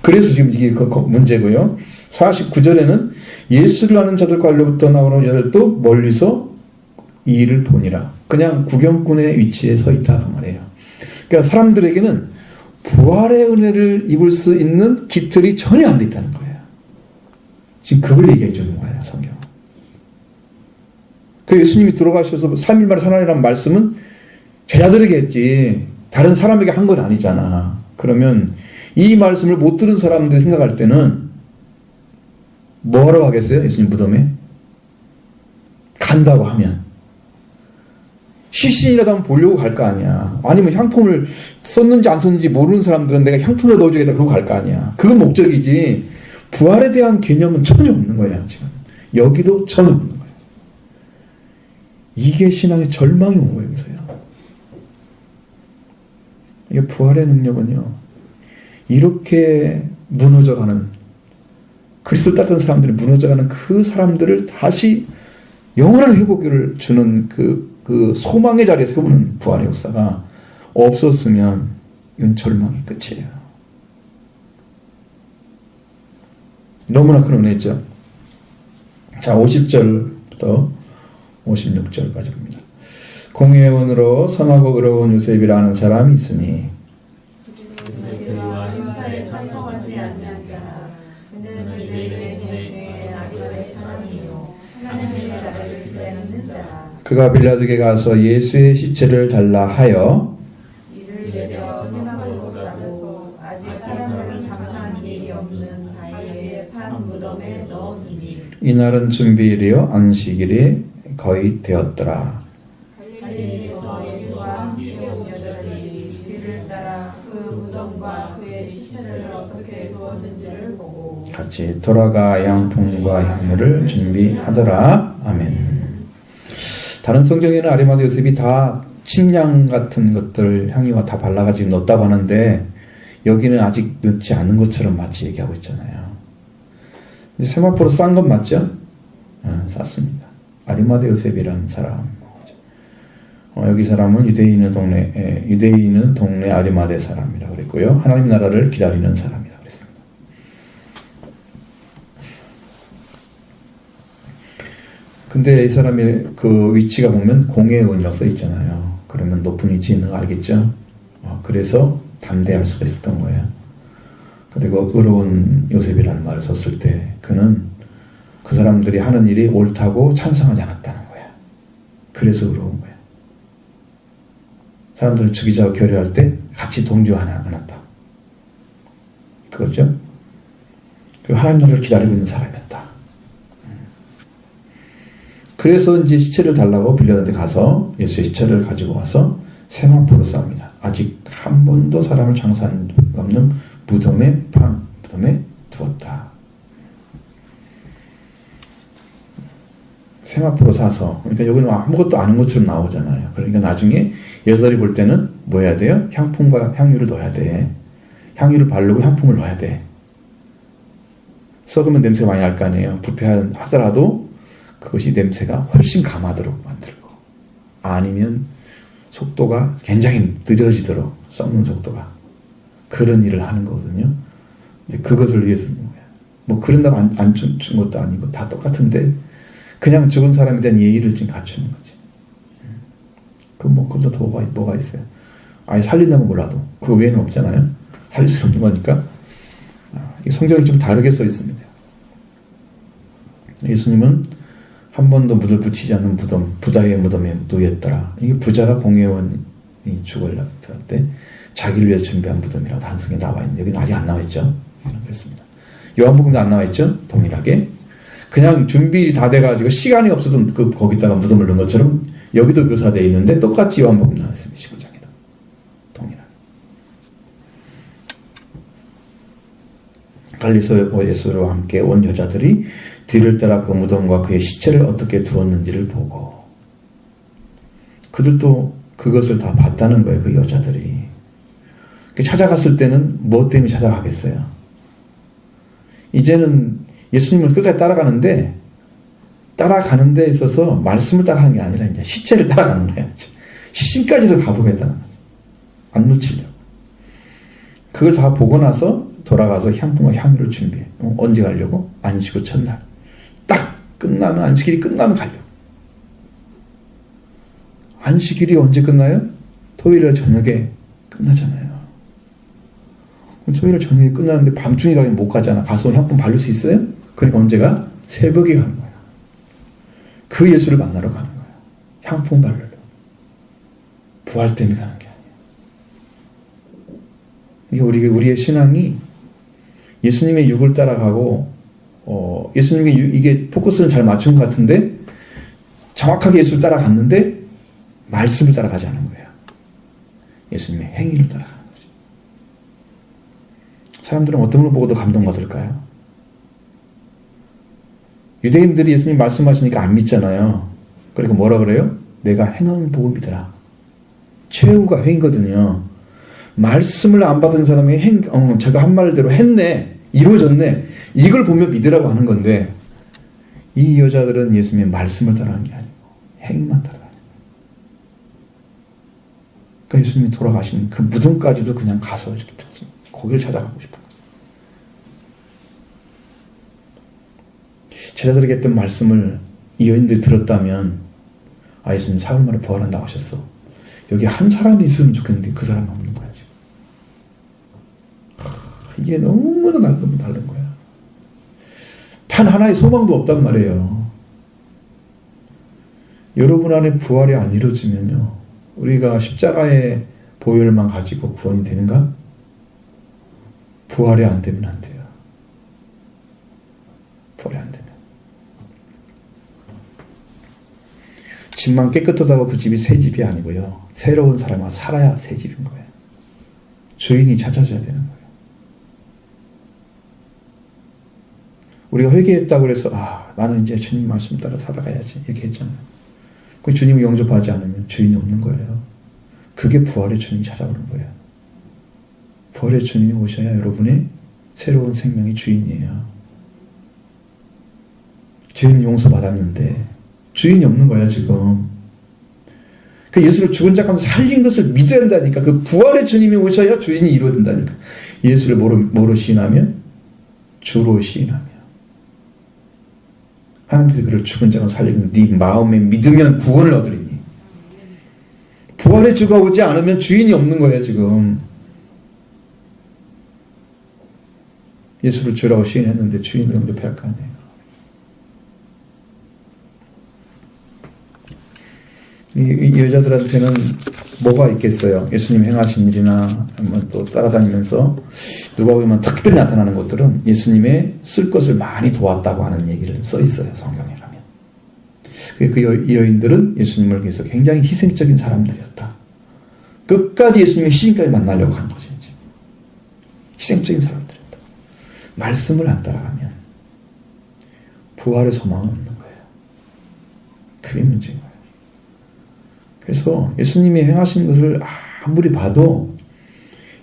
그래서 지금 이게 그 문제고요. 49절에는 예수를 아는 자들과 알로부터 나오는 자들도 멀리서 이 일을 보니라. 그냥 구경꾼의 위치에 서 있다 그 말이에요. 그러니까 사람들에게는 부활의 은혜를 입을 수 있는 기틀이 전혀 안 돼 있다는 거예요. 지금 그걸 얘기해 주는 거예요, 성경은. 그 예수님이 들어가셔서 3일 만에 살아나라는 말씀은 제자들에게 했지 다른 사람에게 한 건 아니잖아. 그러면 이 말씀을 못 들은 사람들이 생각할 때는 뭐하러 가겠어요? 예수님 무덤에? 간다고 하면 시신이라도 한번 보려고 갈 거 아니야. 아니면 향품을 썼는지 안 썼는지 모르는 사람들은 내가 향품을 넣어주겠다 그러고 갈 거 아니야. 그건 목적이지 부활에 대한 개념은 전혀 없는 거야. 지금 여기도 전혀 없는 거야. 이게 신앙의 절망이 온 거예요. 여기서요. 이게 부활의 능력은요, 이렇게 무너져가는, 그리스도를 따르던 사람들이 무너져가는 그 사람들을 다시 영원한 회복을 주는 그 소망의 자리에 세우는 부활의 역사가 없었으면 이건 절망의 끝이에요. 너무나 큰 은혜죠. 자, 50절부터 56절까지 봅니다. 공회원으로 선하고 의로운 요셉이라는 사람이 있으니 그와 행사에 참석하지 아니한 자라. 그는 유대인의 아들의 사람이요 하나님의 나라를 기다리는 자라. 그가 빌라도에게 가서 예수의 시체를 달라 하여 이를 내려 생각으로 싸고 아직 사람을 장사한 일이 없는 바위에 판 무덤에 넣으니 이날은 준비일이요 안식일이 거의 되었더라. 갈릴리에서 예수와 함께 온 여자들이 뒤를 따라 그 무덤과 그의 시체를 어떻게 두었는지를 보고 같이 돌아가 양품과 향유를 준비하더라. 아멘. 다른 성경에는 아리마대 요셉이 다 침량 같은 것들 향유와 다 발라가지고 넣었다고 하는데 여기는 아직 넣지 않은 것처럼 마치 얘기하고 있잖아요. 근데 세마포로 싼 건 맞죠? 쌌습니다. 아리마대 요셉이라는 사람. 여기 사람은 유대인은 동네 아리마대 사람이라고 그랬고요. 하나님 나라를 기다리는 사람이라고 그랬습니다. 근데 이 사람의 그 위치가 보면 공회의원이라고 써 있잖아요. 그러면 높은 위치에 있는 거 알겠죠? 그래서 담대할 수가 있었던 거예요. 그리고 의로운 요셉이라는 말을 썼을 때 그는 그 사람들이 하는 일이 옳다고 찬성하지 않았다는 거야. 그래서 의로운 거야. 사람들을 죽이자고 결의할 때 같이 동조하지 않았다. 그거죠? 그리고 하나님 나라를 기다리고 있는 사람이었다. 그래서 이제 시체를 달라고 빌라도한테 가서 예수의 시체를 가지고 와서 세마포로 쌉니다. 아직 한 번도 사람을 장사한 적 없는 무덤에 두었다. 세마포로 사서, 그러니까 여기는 아무것도 아는 것처럼 나오잖아요. 그러니까 나중에 여자들이 볼 때는 뭐 해야 돼요? 향품과 향유를 넣어야 돼. 향유를 바르고 향품을 넣어야 돼. 썩으면 냄새가 많이 날 거 아니에요. 부패하더라도 그것이 냄새가 훨씬 강하도록 만들고, 아니면 속도가 굉장히 느려지도록, 썩는 속도가. 그런 일을 하는 거거든요. 그것을 위해서 쓰는 거야. 뭐 그런다고 안 준 것도 아니고 다 똑같은데 그냥 죽은 사람에 대한 예의를 지금 갖추는 거지. 그럼 뭐 그보다 더 뭐가 있어요? 아예 살린다면 몰라도 그 외에는 없잖아요. 살릴 수 없는 거니까. 이 성경이 좀 다르게 써 있습니다. 예수님은 한 번도 물을 붙이지 않는 무덤, 부자의 무덤에 누였더라. 이게 부자가 공회원이 죽을 할 때 자기를 위해 준비한 무덤이라고 다른 성경에 나와 있는데 여기는 아직 안 나와 있죠. 그렇습니다. 요한복음도 안 나와 있죠. 동일하게. 그냥 준비 다 돼가지고 시간이 없어서 거기다가 무덤을 넣은 것처럼 여기도 묘사되어 있는데 똑같이 요한복음 나와 있습니다. 19장에도. 동일하게. 갈릴리에서 예수와 함께 온 여자들이 뒤를 따라 그 무덤과 그의 시체를 어떻게 두었는지를 보고 그들도 그것을 다 봤다는 거예요. 그 여자들이. 찾아갔을 때는 뭐 때문에 찾아가겠어요? 이제는 예수님을 끝까지 따라가는데 데 있어서 말씀을 따라가는 게 아니라 이제 시체를 따라가는 거야. 시신까지도 가보겠다는 거지. 안 놓치려고. 그걸 다 보고 나서 돌아가서 향품과 향유를 준비해. 언제 가려고? 안식일 첫날. 딱 끝나면, 안식일이 끝나면 가려고. 안식일이 언제 끝나요? 토요일 저녁에 끝나잖아요. 그럼 토요일 저녁에 끝나는데 밤중에 가면 못 가잖아. 가서 향품 바를 수 있어요? 그러니까 언제가? 새벽에 가는 거야. 그 예수를 만나러 가는 거야. 향품 바르러. 부활 때문에 가는 게 아니야. 이게 우리의 신앙이 예수님의 육을 따라가고 예수님의 이게 포커스는 잘 맞춘 것 같은데 정확하게 예수를 따라갔는데 말씀을 따라가지 않은 거예요. 예수님의 행위를 따라가는 거죠. 사람들은 어떤 걸 보고 더 감동받을까요? 유대인들이 예수님 말씀하시니까 안 믿잖아요. 그러니까 뭐라 그래요? 내가 행하는 복을 믿어라. 최후가 행위거든요. 말씀을 안 받은 사람이 제가 한 말대로 했네, 이루어졌네, 이걸 보며 믿으라고 하는 건데 이 여자들은 예수님의 말씀을 따라간 게 아니고 행위만 따라가는 거예요. 그러니까 예수님이 돌아가신 그 무덤까지도 그냥 가서 이렇게 거기를 찾아가고 싶은 거예요. 제자들에게 했던 말씀을 이 여인들이 들었다면 예수님 사흘 만에 부활한다고 하셨어. 여기 한 사람이 있으면 좋겠는데 그 사람이 없는 거야 지금. 이게 너무나 너무 다른 거야. 단 하나의 소망도 없단 말이에요. 여러분 안에 부활이 안 이루어지면요, 우리가 십자가의 보혈만 가지고 구원이 되는가? 부활이 안 되면 안 돼요. 부활이 안 되면. 집만 깨끗하다고 그 집이 새 집이 아니고요, 새로운 사람과 살아야 새 집인 거예요. 주인이 찾아져야 되는 거예요. 우리가 회개했다고 해서 나는 이제 주님 말씀 따라 살아가야지 이렇게 했잖아요. 그 주님을 영접하지 않으면 주인이 없는 거예요. 그게 부활의 주님이 찾아오는 거예요. 부활의 주님이 오셔야 여러분의 새로운 생명의 주인이에요. 죄는 용서받았는데 주인이 없는 거야 지금. 그 예수를 죽은 자 가운데 살린 것을 믿어야 된다니까. 그 부활의 주님이 오셔야 주인이 이루어진다니까. 예수를 뭐로 시인하면? 주로 시인하며. 하나님께서 그를 죽은 자가 살리는 네 마음에 믿으면 구원을 얻으리니. 부활의 주가 오지 않으면 주인이 없는 거예요 지금. 예수를 주라고 시인했는데 주인을 영접해야 할 거 아니에요. 이 여자들한테는 뭐가 있겠어요? 예수님 행하신 일이나 또 따라다니면서 누가 보면 특별히 나타나는 것들은 예수님의 쓸 것을 많이 도왔다고 하는 얘기를 써 있어요, 성경에 가면. 이 여인들은 예수님을 위해서 굉장히 희생적인 사람들이었다. 끝까지 예수님의 시신까지 만나려고 한 거지. 이제. 희생적인 사람들이었다. 말씀을 안 따라가면 부활의 소망은 없는 거예요. 그게 문제인 거예요. 그래서 예수님이 행하신 것을 아무리 봐도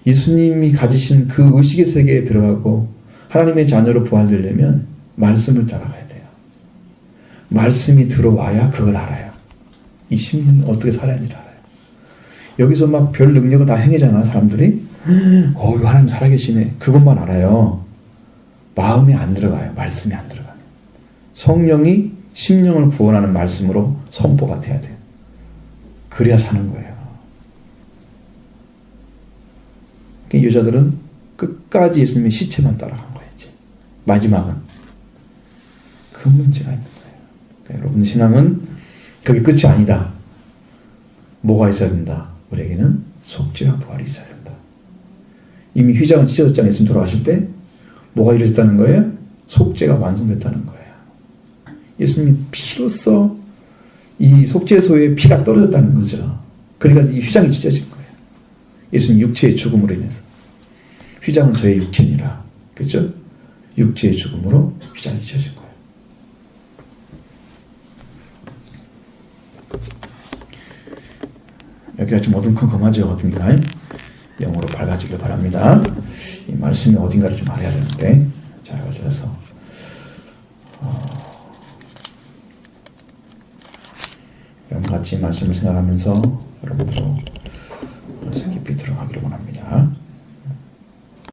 예수님이 가지신 그 의식의 세계에 들어가고 하나님의 자녀로 부활되려면 말씀을 따라가야 돼요. 말씀이 들어와야 그걸 알아요. 이 심령이 어떻게 살아야지를 알아요. 여기서 막 별 능력을 다 행하잖아 사람들이. 하나님 살아계시네. 그것만 알아요. 마음이 안 들어가요. 말씀이 안 들어가요. 성령이 심령을 구원하는 말씀으로 선포가 돼야 돼요. 그래야 사는 거예요. 이 여자들은 끝까지 예수님의 시체만 따라간 거예요. 이제. 마지막은. 그 문제가 있는 거예요. 그러니까 여러분 신앙은 그게 끝이 아니다. 뭐가 있어야 된다? 우리에게는 속죄와 부활이 있어야 된다. 이미 휘장은 찢어졌잖아요. 예수님 돌아가실 때. 뭐가 이루어졌다는 거예요? 속죄가 완성됐다는 거예요. 예수님이 피로써 이 속죄소에 피가 떨어졌다는 거죠. 그러니까 이 휘장이 찢어진 거예요. 예수님 육체의 죽음으로 인해서. 휘장은 저의 육체니라. 그렇죠? 육체의 죽음으로 휘장이 찢어진 거예요. 여기가 좀 어둠컴컴하죠. 어딘가 영으로 밝아지길 바랍니다. 이 말씀이 어딘가를 좀 알아야 되는데 자, 그래서 같이 말씀을 생각하면서 여러분도 깊이 들어가기를 원합니다.